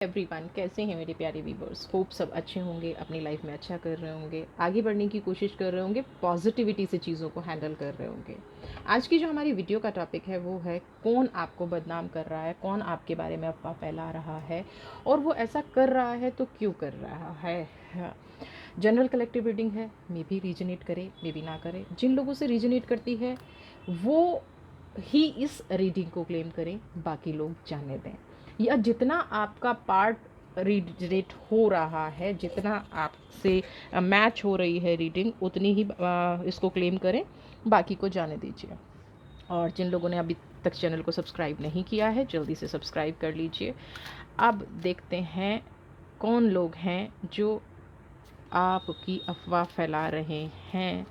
Everyone, कैसे हैं मेरे प्यारे व्यूवर्स। होप सब अच्छे होंगे, अपनी लाइफ में अच्छा कर रहे होंगे, आगे बढ़ने की कोशिश कर रहे होंगे, पॉजिटिविटी से चीज़ों को हैंडल कर रहे होंगे। आज की जो हमारी वीडियो का टॉपिक है वो है कौन आपको बदनाम कर रहा है, कौन आपके बारे में अफवाह फैला रहा है और वो ऐसा कर रहा है तो क्यों कर रहा है। जनरल कलेक्टिव रीडिंग है, मे भी रीजनेट करे मे भी ना करे। जिन लोगों से रीजनेट करती है वो ही इस रीडिंग को क्लेम करें, बाकी लोग जाने दें। या जितना आपका पार्ट रीड हो रहा है, जितना आपसे मैच हो रही है रीडिंग, उतनी ही इसको क्लेम करें, बाकी को जाने दीजिए। और जिन लोगों ने अभी तक चैनल को सब्सक्राइब नहीं किया है, जल्दी से सब्सक्राइब कर लीजिए। अब देखते हैं कौन लोग हैं जो आपकी अफवाह फैला रहे हैं,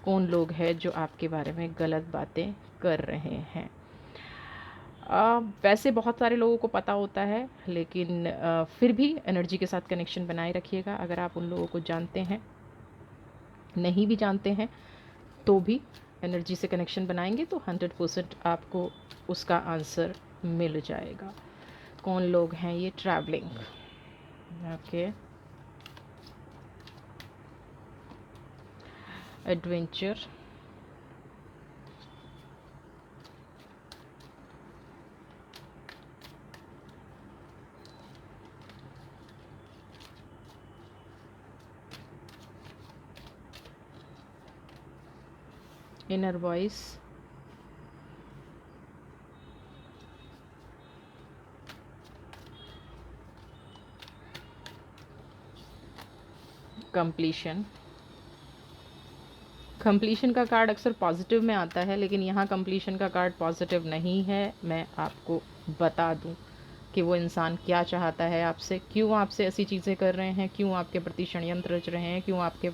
कौन लोग हैं जो आपके बारे में गलत बातें कर रहे हैं। वैसे बहुत सारे लोगों को पता होता है, लेकिन फिर भी एनर्जी के साथ कनेक्शन बनाए रखिएगा। अगर आप उन लोगों को जानते हैं, नहीं भी जानते हैं, तो भी एनर्जी से कनेक्शन बनाएंगे तो 100% आपको उसका आंसर मिल जाएगा। कौन लोग हैं ये? Travelling, okay, adventure, inner voice, completion. Completion का कार्ड अक्सर पॉजिटिव में आता है, लेकिन यहाँ कंप्लीशन का कार्ड पॉजिटिव नहीं है। मैं आपको बता दूँ कि वो इंसान क्या चाहता है आपसे, क्यों आपसे ऐसी चीज़ें कर रहे हैं, क्यों आपके प्रति षड्यंत्र रच रहे हैं, क्यों आपके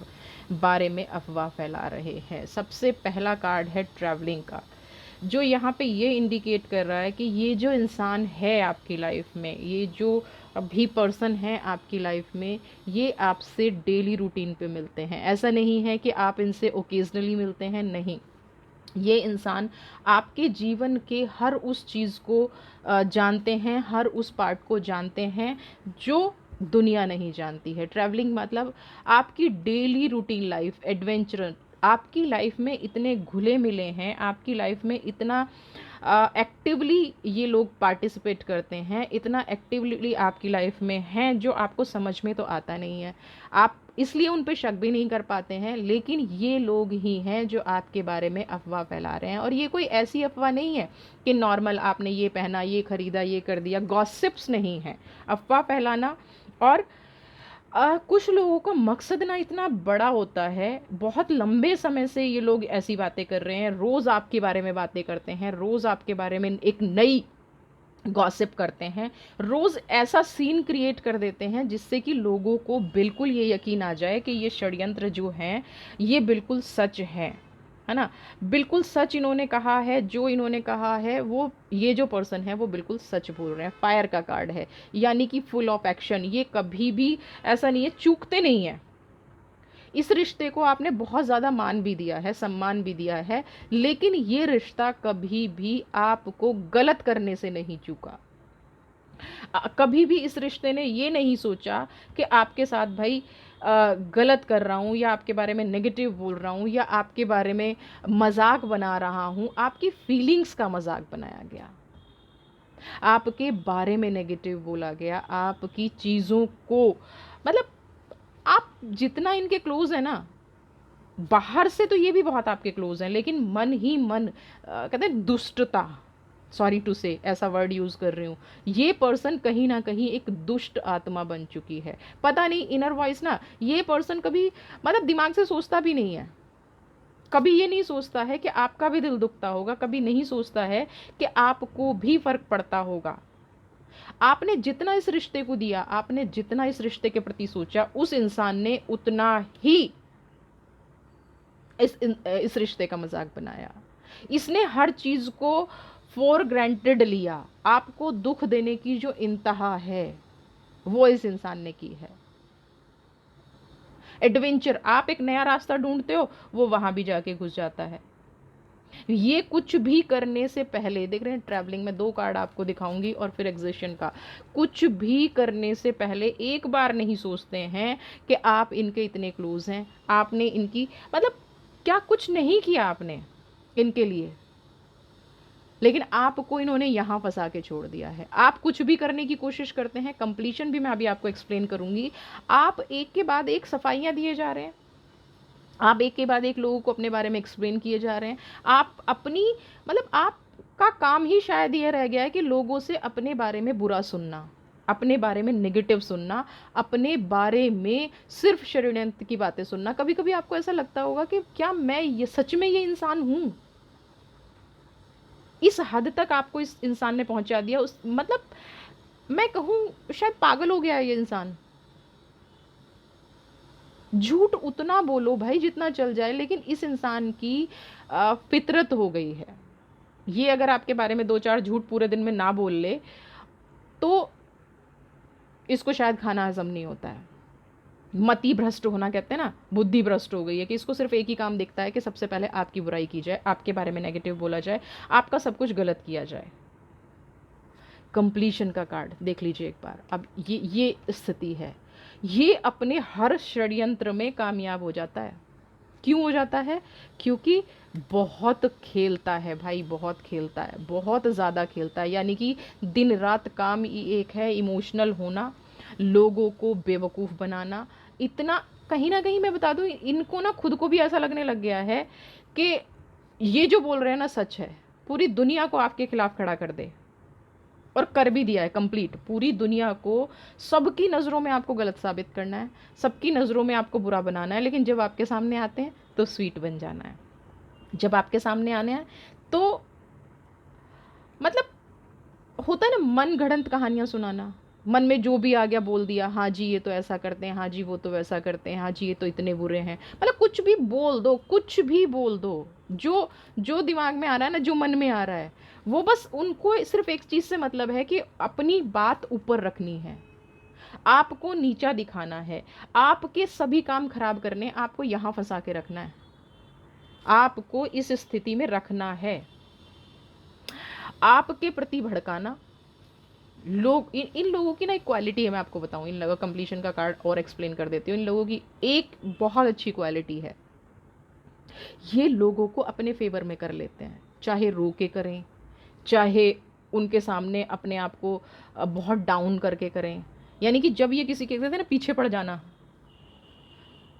बारे में अफवाह फैला रहे हैं। सबसे पहला कार्ड है ट्रैवलिंग का, जो यहाँ पे ये इंडिकेट कर रहा है कि ये जो इंसान है आपकी लाइफ में, ये जो अभी पर्सन है आपकी लाइफ में, ये आपसे डेली रूटीन पे मिलते हैं। ऐसा नहीं है कि आप इनसे ओकेजनली मिलते हैं, नहीं। ये इंसान आपके जीवन के हर उस चीज़ को जानते हैं, हर उस पार्ट को जानते हैं जो दुनिया नहीं जानती है। ट्रैवलिंग मतलब आपकी डेली रूटीन लाइफ, एडवेंचर, आपकी लाइफ में इतने घुले मिले हैं, आपकी लाइफ में इतना एक्टिवली ये लोग पार्टिसिपेट करते हैं, इतना एक्टिवली आपकी लाइफ में हैं जो आपको समझ में तो आता नहीं है। आप इसलिए उन पे शक भी नहीं कर पाते हैं, लेकिन ये लोग ही हैं जो आपके बारे में अफवाह फैला रहे हैं। और ये कोई ऐसी अफवाह नहीं है कि नॉर्मल आपने ये पहना, ये खरीदा, ये कर दिया। गॉसिप्स नहीं है अफवाह फैलाना। और कुछ लोगों का मकसद ना इतना बड़ा होता है, बहुत लंबे समय से ये लोग ऐसी बातें कर रहे हैं, रोज़ आपके बारे में बातें करते हैं, रोज़ आपके बारे में एक नई गॉसिप करते हैं, रोज़ ऐसा सीन क्रिएट कर देते हैं जिससे कि लोगों को बिल्कुल ये यकीन आ जाए कि ये षड्यंत्र जो हैं ये बिल्कुल सच है ना। बिल्कुल सच इन्होंने कहा है, जो इन्होंने कहा है वो, ये जो पर्सन है वो बिल्कुल सच बोल रहे हैं। फायर का कार्ड है, यानी कि फुल ऑफ एक्शन। ये कभी भी ऐसा नहीं है, चूकते नहीं है। इस रिश्ते को आपने बहुत ज़्यादा मान भी दिया है, सम्मान भी दिया है, लेकिन ये रिश्ता कभी भी आपको गलत करने से नहीं चूका। कभी भी इस रिश्ते ने ये नहीं सोचा कि आपके साथ भाई गलत कर रहा हूँ, या आपके बारे में नेगेटिव बोल रहा हूँ, या आपके बारे में मजाक बना रहा हूँ। आपकी फीलिंग्स का मजाक बनाया गया, आपके बारे में नेगेटिव बोला गया, आपकी चीज़ों को, मतलब आप जितना इनके क्लोज है ना, बाहर से तो ये भी बहुत आपके क्लोज हैं, लेकिन मन ही मन कहते हैं दुष्टता, सॉरी टू से ऐसा वर्ड यूज़ कर रही हूँ, ये पर्सन कहीं ना कहीं एक दुष्ट आत्मा बन चुकी है। पता नहीं, इनर वॉइस ना, ये पर्सन कभी मतलब दिमाग से सोचता भी नहीं है। कभी ये नहीं सोचता है कि आपका भी दिल दुखता होगा, कभी नहीं सोचता है कि आपको भी फर्क पड़ता होगा। आपने जितना इस रिश्ते को दिया, आपने जितना इस रिश्ते के प्रति सोचा, उस इंसान ने उतना ही इस रिश्ते का मजाक बनाया। इसने हर चीज़ को फॉर ग्रांटेड लिया। आपको दुख देने की जो इंतहा है वो इस इंसान ने की है। एडवेंचर, आप एक नया रास्ता ढूंढते हो, वो वहां भी जाके घुस जाता है। ये कुछ भी करने से पहले, देख रहे हैं ट्रैवलिंग में 2 कार्ड आपको दिखाऊंगी और फिर एग्जिशन का, कुछ भी करने से पहले एक बार नहीं सोचते हैं कि आप इनके इतने क्लोज हैं, आपने इनकी मतलब क्या कुछ नहीं किया आपने इनके लिए, लेकिन आपको इन्होंने यहाँ फंसा के छोड़ दिया है। आप कुछ भी करने की कोशिश करते हैं, कंप्लीशन भी मैं अभी आपको एक्सप्लेन करूंगी, आप एक के बाद एक सफाइयाँ दिए जा रहे हैं, आप एक के बाद एक लोगों को अपने बारे में एक्सप्लेन किए जा रहे हैं, आप अपनी मतलब आपका काम ही शायद ये रह गया है कि लोगों से अपने बारे में बुरा सुनना, अपने बारे में नेगेटिव सुनना, अपने बारे में सिर्फ षड्यंत्र की बातें सुनना। कभी कभी आपको ऐसा लगता होगा कि क्या मैं ये सच में ये इंसान हूँ, इस हद तक आपको इस इंसान ने पहुंचा दिया, उस मतलब मैं कहूँ शायद पागल हो गया है ये इंसान। झूठ उतना बोलो भाई जितना चल जाए, लेकिन इस इंसान की फितरत हो गई है ये, अगर आपके बारे में 2-4 झूठ पूरे दिन में ना बोल ले तो इसको शायद खाना हजम नहीं होता है। मति भ्रष्ट होना कहते हैं ना, बुद्धि भ्रष्ट हो गई है कि इसको सिर्फ एक ही काम दिखता है कि सबसे पहले आपकी बुराई की जाए, आपके बारे में नेगेटिव बोला जाए, आपका सब कुछ गलत किया जाए। कंप्लीशन का कार्ड देख लीजिए एक बार। अब ये स्थिति है, ये अपने हर षड्यंत्र में कामयाब हो जाता है। क्यों हो जाता है? क्योंकि बहुत खेलता है भाई, बहुत खेलता है, बहुत ज़्यादा खेलता है। यानी कि दिन रात काम ही एक है, इमोशनल होना, लोगों को बेवकूफ़ बनाना। इतना कहीं ना कहीं मैं बता दूं, इनको ना खुद को भी ऐसा लगने लग गया है कि ये जो बोल रहे हैं ना सच है, पूरी दुनिया को आपके खिलाफ खड़ा कर दे, और कर भी दिया है कंप्लीट। पूरी दुनिया को, सबकी नज़रों में आपको गलत साबित करना है, सबकी नज़रों में आपको बुरा बनाना है, लेकिन जब आपके सामने आते हैं तो स्वीट बन जाना है। जब आपके सामने आने हैं तो मतलब होता है ना मन गढ़ंत कहानियाँ सुनाना, मन में जो भी आ गया बोल दिया, हाँ जी ये तो ऐसा करते हैं, हाँ जी वो तो वैसा करते हैं, हाँ जी ये तो इतने बुरे हैं, मतलब कुछ भी बोल दो, कुछ भी बोल दो, जो जो दिमाग में आ रहा है ना, जो मन में आ रहा है वो, बस उनको सिर्फ एक चीज़ से मतलब है कि अपनी बात ऊपर रखनी है, आपको नीचा दिखाना है, आपके सभी काम खराब करने, आपको यहाँ फंसा के रखना है, आपको इस स्थिति में रखना है, आपके प्रति भड़काना। लोग इन लोगों की ना एक क्वालिटी है, मैं आपको बताऊं, इन लोगों कंप्लीशन का कार्ड और एक्सप्लेन कर देती हूँ। इन लोगों की एक बहुत अच्छी क्वालिटी है, ये लोगों को अपने फेवर में कर लेते हैं, चाहे रो के करें, चाहे उनके सामने अपने आप को बहुत डाउन करके करें। यानी कि जब ये किसी के कहते हैं ना पीछे पड़ जाना,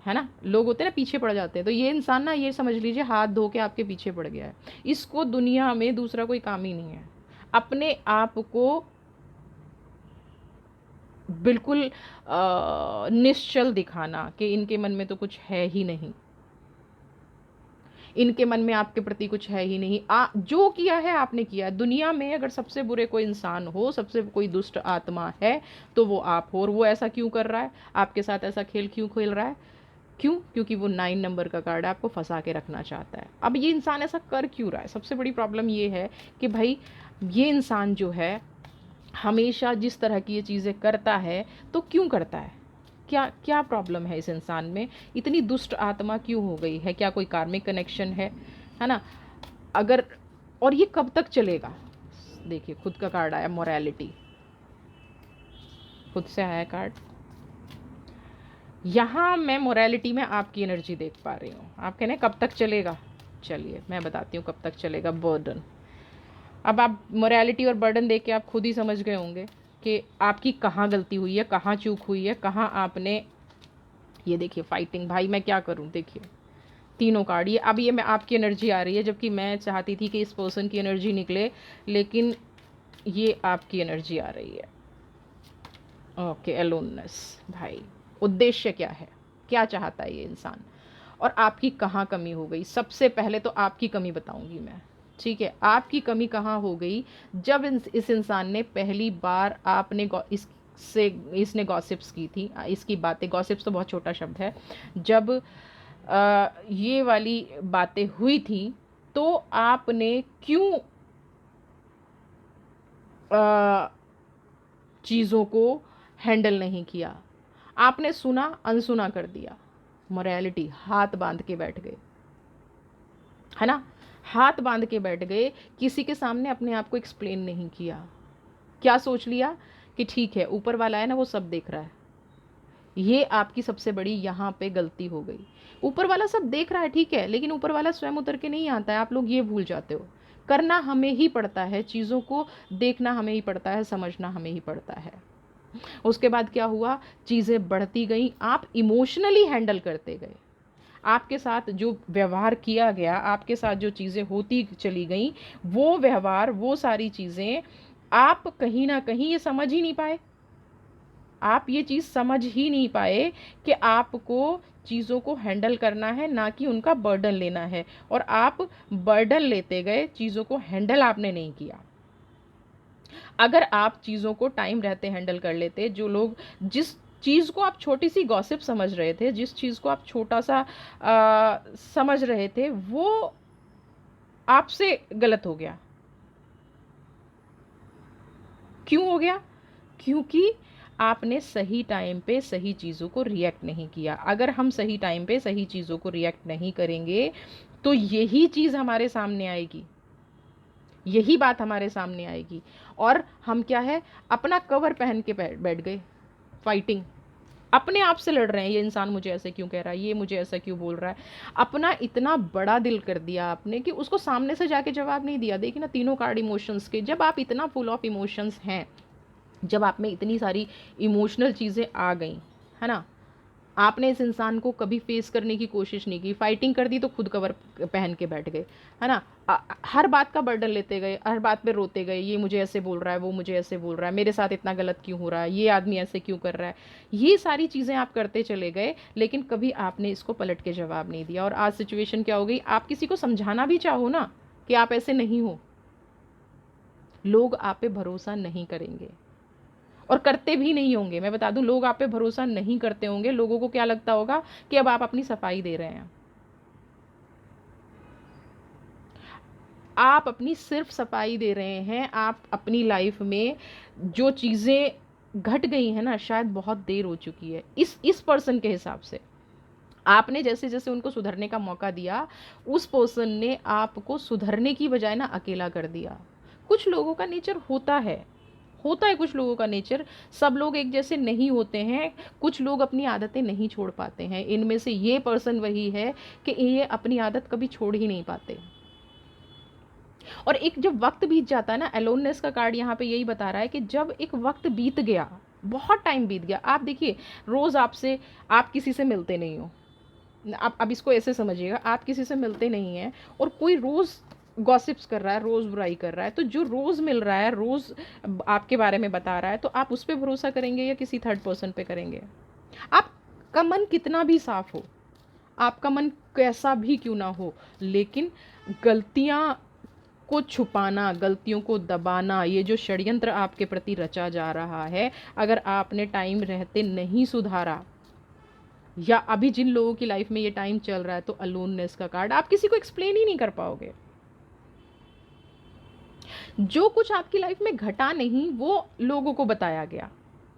है ना, लोग होते हैं ना पीछे पड़ जाते हैं, तो ये इंसान ना, ये समझ लीजिए हाथ धो के आपके पीछे पड़ गया है। इसको दुनिया में दूसरा कोई काम ही नहीं है, अपने आप को बिल्कुल निश्चल दिखाना कि इनके मन में तो कुछ है ही नहीं, इनके मन में आपके प्रति कुछ है ही नहीं। जो किया है आपने किया है। दुनिया में अगर सबसे बुरे कोई इंसान हो, सबसे कोई दुष्ट आत्मा है तो वो आप हो। और वो ऐसा क्यों कर रहा है, आपके साथ ऐसा खेल क्यों खेल रहा है? क्यों? क्योंकि वो 9 नंबर का कार्ड है, आपको फंसा के रखना चाहता है। अब ये इंसान ऐसा कर क्यों रहा है? सबसे बड़ी प्रॉब्लम ये है कि भाई ये इंसान जो है हमेशा जिस तरह की ये चीज़ें करता है, तो क्यों करता है? क्या क्या प्रॉब्लम है इस इंसान में? इतनी दुष्ट आत्मा क्यों हो गई है? क्या कोई कार्मिक कनेक्शन है ना? अगर, और ये कब तक चलेगा? देखिए खुद का कार्ड आया, मोरालिटी, खुद से आया कार्ड। यहाँ मैं मोरालिटी में आपकी एनर्जी देख पा रही हूँ। आप कहने कब तक चलेगा? चलिए मैं बताती हूँ कब तक चलेगा। बर्डन। अब आप मोरालिटी और बर्डन देख के आप खुद ही समझ गए होंगे कि आपकी कहाँ गलती हुई है, कहाँ चूक हुई है, कहाँ आपने, ये देखिए फाइटिंग, भाई मैं क्या करूँ, देखिए तीनों कार्ड, ये अब ये मैं आपकी एनर्जी आ रही है, जबकि मैं चाहती थी कि इस पर्सन की एनर्जी निकले, लेकिन ये आपकी एनर्जी आ रही है। Okay, aloneness. भाई उद्देश्य क्या है, क्या चाहता है ये इंसान, और आपकी कहाँ कमी हो गई? सबसे पहले तो आपकी कमी बताऊंगी मैं, ठीक है? आपकी कमी कहाँ हो गई? जब इस इंसान ने पहली बार आपने इसने गॉसिप्स की थी, इसकी बातें, गॉसिप्स तो बहुत छोटा शब्द है, जब ये वाली बातें हुई थी तो आपने क्यों चीज़ों को हैंडल नहीं किया? आपने सुना, अनसुना कर दिया। मोरालिटी, हाथ बांध के बैठ गए, है ना? हाथ बांध के बैठ गए, किसी के सामने अपने आप को एक्सप्लेन नहीं किया। क्या सोच लिया कि ठीक है, ऊपर वाला है ना, वो सब देख रहा है। ये आपकी सबसे बड़ी यहाँ पे गलती हो गई। ऊपर वाला सब देख रहा है, ठीक है, लेकिन ऊपर वाला स्वयं उतर के नहीं आता है। आप लोग ये भूल जाते हो। करना हमें ही पड़ता है, चीज़ों को देखना हमें ही पड़ता है, समझना हमें ही पड़ता है। उसके बाद क्या हुआ, चीज़ें बढ़ती गई, आप इमोशनली हैंडल करते गए। आपके साथ जो व्यवहार किया गया, आपके साथ जो चीज़ें होती चली गई, वो व्यवहार, वो सारी चीज़ें आप कहीं ना कहीं ये समझ ही नहीं पाए। आप ये चीज़ समझ ही नहीं पाए कि आपको चीज़ों को हैंडल करना है, ना कि उनका बर्डन लेना है। और आप बर्डन लेते गए, चीज़ों को हैंडल आपने नहीं किया। अगर आप चीज़ों को टाइम रहते हैंडल कर लेते, जो लोग जिस चीज़ को आप छोटी सी गॉसिप समझ रहे थे, जिस चीज़ को आप छोटा सा समझ रहे थे, वो आपसे गलत हो गया। क्यों हो गया? क्योंकि आपने सही टाइम पे सही चीज़ों को रिएक्ट नहीं किया। अगर हम सही टाइम पे सही चीज़ों को रिएक्ट नहीं करेंगे, तो यही चीज़ हमारे सामने आएगी, यही बात हमारे सामने आएगी। और हम क्या है, अपना कवर पहन के बैठ गए, फाइटिंग, अपने आप से लड़ रहे हैं। ये इंसान मुझे ऐसे क्यों कह रहा है, ये मुझे ऐसा क्यों बोल रहा है। अपना इतना बड़ा दिल कर दिया आपने कि उसको सामने से जाके जवाब नहीं दिया। देखिए ना, तीनों कार्ड इमोशंस के, जब आप इतना फुल ऑफ इमोशंस हैं, जब आप में इतनी सारी इमोशनल चीज़ें आ गई, है ना, आपने इस इंसान को कभी फेस करने की कोशिश नहीं की, फाइटिंग कर दी तो खुद कवर पहन के बैठ गए, है ना। हर बात का बर्डन लेते गए, हर बात पे रोते गए, ये मुझे ऐसे बोल रहा है, वो मुझे ऐसे बोल रहा है, मेरे साथ इतना गलत क्यों हो रहा है, ये आदमी ऐसे क्यों कर रहा है। ये सारी चीज़ें आप करते चले गए, लेकिन कभी आपने इसको पलट के जवाब नहीं दिया। और आज सिचुएशन क्या हो गई, आप किसी को समझाना भी चाहो ना कि आप ऐसे नहीं हो, लोग आप पे भरोसा नहीं करेंगे और करते भी नहीं होंगे। मैं बता दूं, लोग आप पे भरोसा नहीं करते होंगे। लोगों को क्या लगता होगा कि अब आप अपनी सफाई दे रहे हैं। आप अपनी सिर्फ सफाई दे रहे हैं। आप अपनी लाइफ में जो चीज़ें घट गई हैं ना, शायद बहुत देर हो चुकी है इस पर्सन के हिसाब से। आपने जैसे जैसे उनको सुधरने का मौका दिया, उस पर्सन ने आपको सुधरने की बजाय ना अकेला कर दिया। कुछ लोगों का नेचर होता है कुछ लोगों का नेचर, सब लोग एक जैसे नहीं होते हैं। कुछ लोग अपनी आदतें नहीं छोड़ पाते हैं। इनमें से ये पर्सन वही है कि ये अपनी आदत कभी छोड़ ही नहीं पाते। और एक जब वक्त बीत जाता है ना, अलोननेस का कार्ड यहाँ पे यही बता रहा है कि जब एक वक्त बीत गया, बहुत टाइम बीत गया। आप देखिए, रोज़ आप किसी से मिलते नहीं हो। आप अब इसको ऐसे समझिएगा, आप किसी से मिलते नहीं हैं और कोई रोज़ गॉसिप्स कर रहा है, रोज़ बुराई कर रहा है, तो जो रोज़ मिल रहा है, रोज़ आपके बारे में बता रहा है, तो आप उस पर भरोसा करेंगे या किसी थर्ड पर्सन पे करेंगे। आपका मन कितना भी साफ हो, आपका मन कैसा भी क्यों ना हो, लेकिन गलतियाँ को छुपाना, गलतियों को दबाना, ये जो षड्यंत्र आपके प्रति रचा जा रहा है, अगर आपने टाइम रहते नहीं सुधारा, या अभी जिन लोगों की लाइफ में ये टाइम चल रहा है, तो अलोननेस का कार्ड, आप किसी को एक्सप्लेन ही नहीं कर पाओगे। जो कुछ आपकी लाइफ में घटा नहीं, वो लोगों को बताया गया।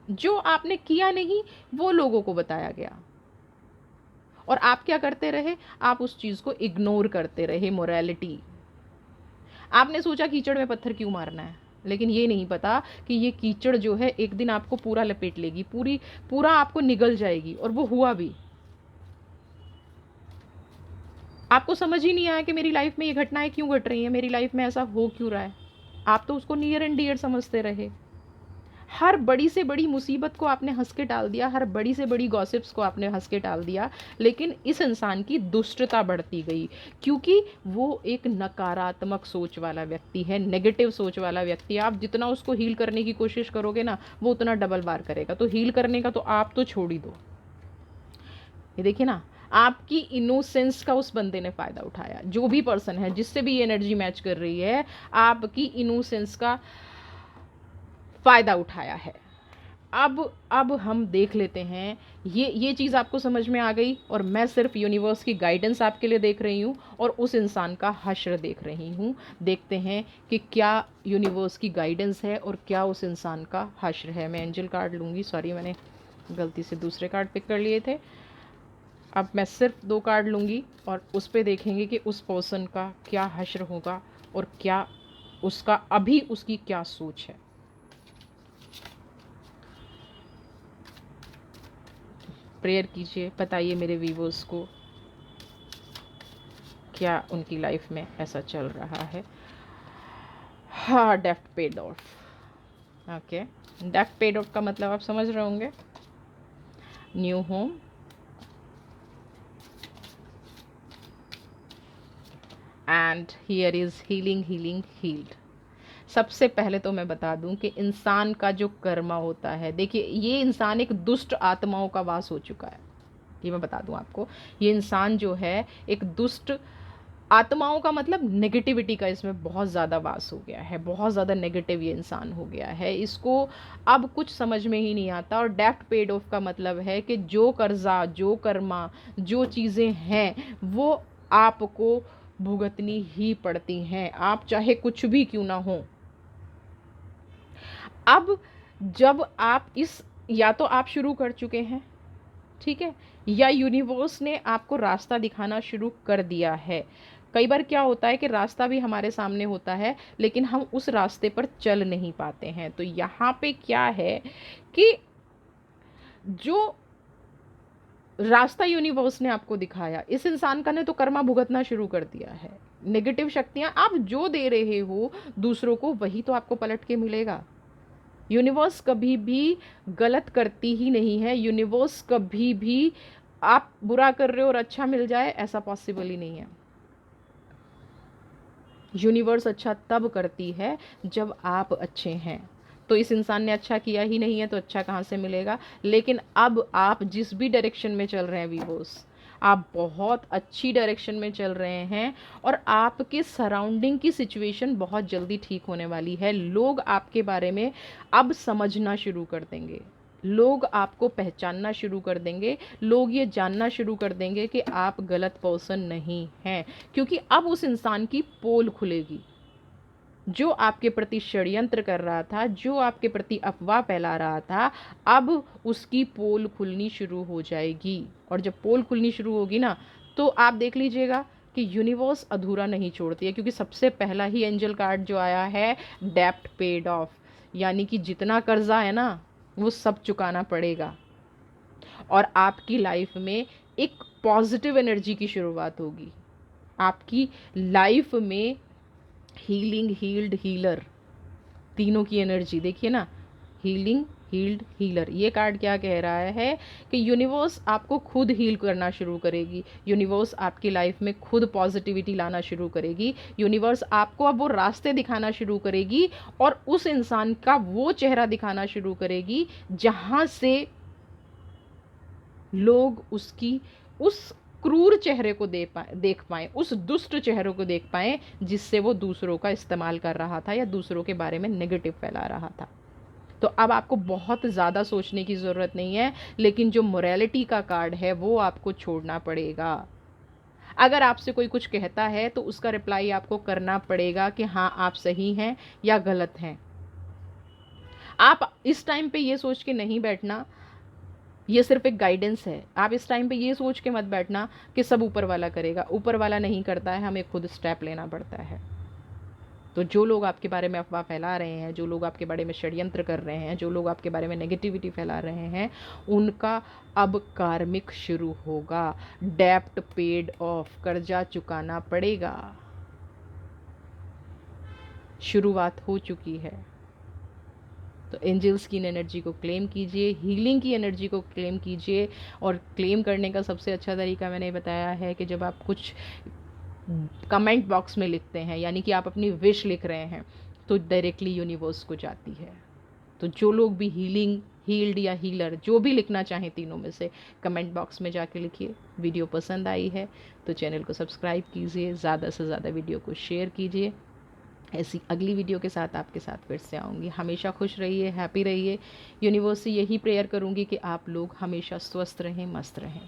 जो आपने किया नहीं, वो लोगों को बताया गया। और आप क्या करते रहे, आप उस चीज़ को इग्नोर करते रहे। मोरालिटी, आपने सोचा कीचड़ में पत्थर क्यों मारना है, लेकिन ये नहीं पता कि ये कीचड़ जो है एक दिन आपको पूरा लपेट लेगी, पूरा आपको निगल जाएगी। और वो हुआ भी। आपको समझ ही नहीं आया कि मेरी लाइफ में ये घटनाएं क्यों घट रही हैं, मेरी लाइफ में ऐसा हो क्यों रहा है। आप तो उसको नियर एंड डियर समझते रहे। हर बड़ी से बड़ी मुसीबत को आपने हंस के टाल दिया, हर बड़ी से बड़ी गॉसिप्स को आपने हंस के टाल दिया। लेकिन इस इंसान की दुष्टता बढ़ती गई, क्योंकि वो एक नकारात्मक सोच वाला व्यक्ति है, नेगेटिव सोच वाला व्यक्ति है। आप जितना उसको हील करने की कोशिश करोगे ना, वो उतना डबल बार करेगा। तो हील करने का तो आप तो छोड़ ही दो। ये देखिए ना, आपकी इनोसेंस का उस बंदे ने फ़ायदा उठाया। जो भी पर्सन है, जिससे भी एनर्जी मैच कर रही है, आपकी इनोसेंस का फ़ायदा उठाया है। अब हम देख लेते हैं, ये चीज़ आपको समझ में आ गई, और मैं सिर्फ यूनिवर्स की गाइडेंस आपके लिए देख रही हूँ और उस इंसान का हश्र देख रही हूँ। देखते हैं कि क्या यूनिवर्स की गाइडेंस है और क्या उस इंसान का हश्र है। मैं एंजल कार्ड लूँगी, सॉरी मैंने गलती से दूसरे कार्ड पिक कर लिए थे। अब मैं सिर्फ 2 कार्ड लूँगी और उस पे देखेंगे कि उस पर्सन का क्या हश्र होगा और क्या उसका अभी उसकी क्या सोच है। प्रेयर कीजिए, बताइए मेरे व्यूअर्स को क्या उनकी लाइफ में ऐसा चल रहा है। हाँ, deft paid off. Okay, deft paid off का मतलब आप समझ रहे होंगे, new home, and here is healing, healing, healed. सबसे पहले तो मैं बता दूं कि इंसान का जो कर्मा होता है, देखिए ये इंसान एक दुष्ट आत्माओं का वास हो चुका है। ये मैं बता दूं आपको, ये इंसान जो है एक दुष्ट आत्माओं का मतलब नेगेटिविटी का इसमें बहुत ज़्यादा वास हो गया है, बहुत ज़्यादा नेगेटिव ये इंसान हो गया है। इसको अब कुछ समझ में ही नहीं आता। और डेफ्ट पेड ऑफ का मतलब है कि जो कर्जा, जो कर्मा, जो चीज़ें हैं वो आपको भुगतनी ही पड़ती हैं, आप चाहे कुछ भी क्यों ना हो। अब जब आप इस, या तो आप शुरू कर चुके हैं, ठीक है, या यूनिवर्स ने आपको रास्ता दिखाना शुरू कर दिया है। कई बार क्या होता है कि रास्ता भी हमारे सामने होता है लेकिन हम उस रास्ते पर चल नहीं पाते हैं। तो यहाँ पे क्या है कि जो रास्ता यूनिवर्स ने आपको दिखाया, इस इंसान का ने तो कर्मा भुगतना शुरू कर दिया है। नेगेटिव शक्तियाँ आप जो दे रहे हो दूसरों को, वही तो आपको पलट के मिलेगा। यूनिवर्स कभी भी गलत करती ही नहीं है। यूनिवर्स कभी भी आप बुरा कर रहे हो और अच्छा मिल जाए, ऐसा पॉसिबल ही नहीं है। यूनिवर्स अच्छा तब करती है जब आप अच्छे हैं। तो इस इंसान ने अच्छा किया ही नहीं है तो अच्छा कहाँ से मिलेगा। लेकिन अब आप जिस भी डायरेक्शन में चल रहे हैं व्यूअर्स, आप बहुत अच्छी डायरेक्शन में चल रहे हैं और आपके सराउंडिंग की सिचुएशन बहुत जल्दी ठीक होने वाली है। लोग आपके बारे में अब समझना शुरू कर देंगे, लोग आपको पहचानना शुरू कर देंगे, लोग ये जानना शुरू कर देंगे कि आप गलत पर्सन नहीं हैं, क्योंकि अब उस इंसान की पोल खुलेगी। जो आपके प्रति षड्यंत्र कर रहा था, जो आपके प्रति अफवाह फैला रहा था, अब उसकी पोल खुलनी शुरू हो जाएगी। और जब पोल खुलनी शुरू होगी ना, तो आप देख लीजिएगा कि यूनिवर्स अधूरा नहीं छोड़ती है, क्योंकि सबसे पहला ही एंजल कार्ड जो आया है डेप्ट पेड ऑफ, यानी कि जितना कर्जा है ना वो सब चुकाना पड़ेगा और आपकी लाइफ में एक पॉजिटिव एनर्जी की शुरुआत होगी। आपकी लाइफ में हीलिंग, हील्ड, हीलर, तीनों की एनर्जी देखिए ना, हीलिंग, हील्ड, हीलर। ये कार्ड क्या कह रहा है कि यूनिवर्स आपको खुद हील करना शुरू करेगी, यूनिवर्स आपकी लाइफ में खुद पॉजिटिविटी लाना शुरू करेगी, यूनिवर्स आपको अब वो रास्ते दिखाना शुरू करेगी और उस इंसान का वो चेहरा दिखाना शुरू करेगी जहाँ से लोग उसकी उस क्रूर चेहरे को देख पाएँ, उस दुष्ट चेहरे को देख पाएँ जिससे वो दूसरों का इस्तेमाल कर रहा था या दूसरों के बारे में नेगेटिव फैला रहा था। तो अब आपको बहुत ज़्यादा सोचने की ज़रूरत नहीं है, लेकिन जो मोरालिटी का कार्ड है वो आपको छोड़ना पड़ेगा। अगर आपसे कोई कुछ कहता है तो उसका रिप्लाई आपको करना पड़ेगा कि हाँ आप सही हैं या गलत हैं। आप इस टाइम पे ये सोच के नहीं बैठना, ये सिर्फ एक गाइडेंस है। आप इस टाइम पे ये सोच के मत बैठना कि सब ऊपर वाला करेगा, ऊपर वाला नहीं करता है, हमें खुद स्टेप लेना पड़ता है। तो जो लोग आपके बारे में अफवाह फैला रहे हैं, जो लोग आपके बारे में षड्यंत्र कर रहे हैं, जो लोग आपके बारे में नेगेटिविटी फैला रहे हैं, उनका अब कार्मिक शुरू होगा। डेप्ट पेड ऑफ, कर्जा चुकाना पड़ेगा, शुरुआत हो चुकी है। तो एंजल्स की एनर्जी को क्लेम कीजिए, हीलिंग की एनर्जी को क्लेम कीजिए। और क्लेम करने का सबसे अच्छा तरीका मैंने बताया है कि जब आप कुछ कमेंट बॉक्स में लिखते हैं, यानी कि आप अपनी विश लिख रहे हैं, तो डायरेक्टली यूनिवर्स को जाती है। तो जो लोग भी हीलिंग, हील्ड या हीलर जो भी लिखना चाहें तीनों में से, कमेंट बॉक्स में जाके लिखिए। वीडियो पसंद आई है तो चैनल को सब्सक्राइब कीजिए, ज़्यादा से ज़्यादा वीडियो को शेयर कीजिए। ऐसी अगली वीडियो के साथ आपके साथ फिर से आऊँगी। हमेशा खुश रहिए, हैप्पी रहिए। यूनिवर्स से यही प्रेयर करूँगी कि आप लोग हमेशा स्वस्थ रहें, मस्त रहें।